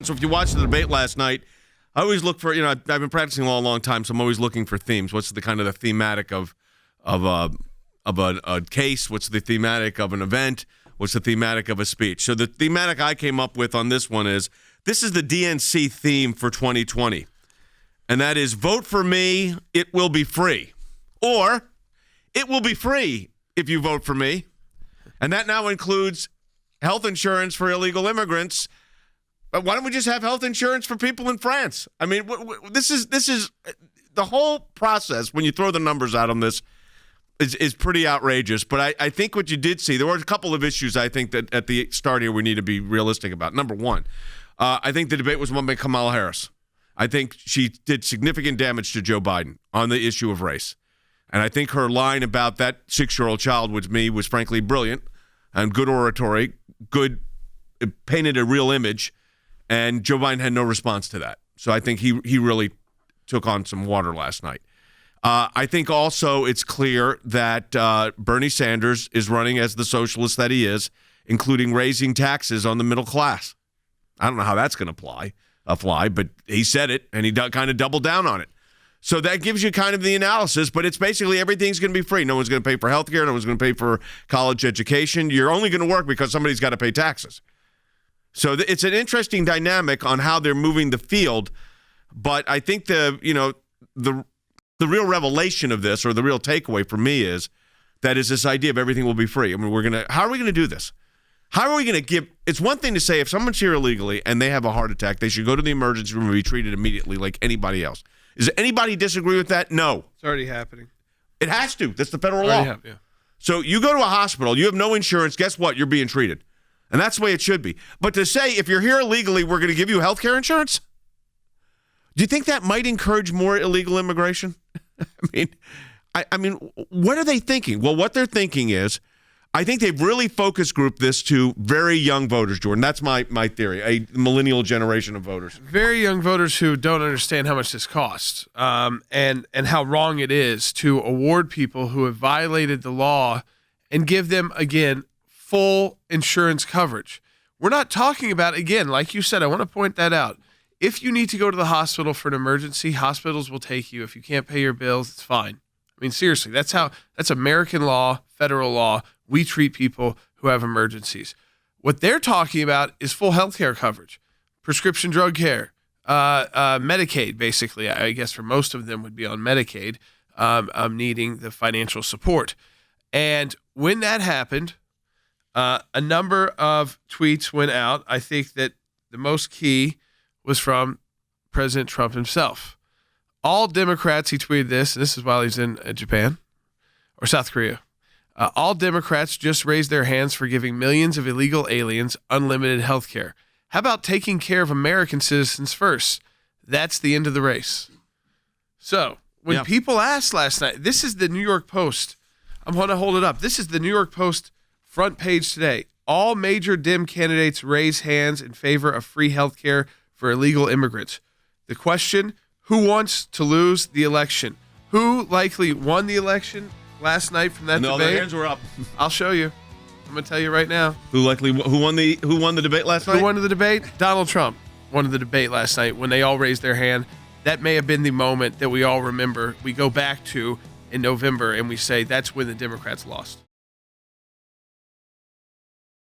So if you watched the debate last night, I always look for, I've been practicing law a long time, so I'm always looking for themes. What's the kind of the thematic of a case? What's the thematic of an event? What's the thematic of a speech? So the thematic I came up with on this one is, this is the DNC theme for 2020. And that is, vote for me, it will be free. Or, it will be free if you vote for me. And that now includes health insurance for illegal immigrants. But why don't we just have health insurance for people in France? I mean, this is the whole process, when you throw the numbers out on this, is pretty outrageous. But I think what you did see, there were a couple of issues I think that at the start here we need to be realistic about. Number one, I think the debate was won by Kamala Harris. I think she did significant damage to Joe Biden on the issue of race. And I think her line about that 6-year-old child with me was frankly brilliant and good oratory, it painted a real image, and Joe Biden had no response to that. So I think he really took on some water last night. I think also it's clear that Bernie Sanders is running as the socialist that he is, including raising taxes on the middle class. I don't know how that's going to fly, but he said it, and he kind of doubled down on it. So that gives you kind of the analysis, but it's basically everything's going to be free. No one's going to pay for health care. No one's going to pay for college education. You're only going to work because somebody's got to pay taxes. So it's an interesting dynamic on how they're moving the field. But I think the real revelation of this, or the real takeaway for me, is this idea of everything will be free. I mean, how are we going to do this? How are we going to give? It's one thing to say if someone's here illegally and they have a heart attack, they should go to the emergency room and be treated immediately like anybody else. Does anybody disagree with that? No. It's already happening. It has to. That's the federal law. Yeah. So you go to a hospital, you have no insurance, guess what? You're being treated. And that's the way it should be. But to say, if you're here illegally, we're going to give you health care insurance? Do you think that might encourage more illegal immigration? I mean, what are they thinking? Well, what they're thinking is, I think they've really focus grouped this to very young voters, Jordan. That's my theory, a millennial generation of voters. Very young voters who don't understand how much this costs and how wrong it is to award people who have violated the law and give them, again, full insurance coverage. We're not talking about, again, like you said, I want to point that out. If you need to go to the hospital for an emergency, hospitals will take you. If you can't pay your bills, it's fine. I mean, seriously, that's American law, federal law. We treat people who have emergencies. What they're talking about is full health care coverage, prescription drug care, Medicaid, basically. I guess for most of them would be on Medicaid, needing the financial support. And when that happened, a number of tweets went out. I think that the most key was from President Trump himself. All Democrats, he tweeted this, and this is while he's in Japan or South Korea. All Democrats just raised their hands for giving millions of illegal aliens unlimited health care. How about taking care of American citizens first? That's the end of the race. So when people asked last night, this is the New York Post. I'm going to hold it up. This is the New York Post front page today. All major Dem candidates raise hands in favor of free health care for illegal immigrants. The question, who wants to lose the election? Who likely won the election last night from that debate? No, their hands were up. I'll show you. I'm going to tell you right now. Who won the debate last night? Who won the debate? Donald Trump won the debate last night when they all raised their hand. That may have been the moment that we all remember. We go back to in November and we say that's when the Democrats lost.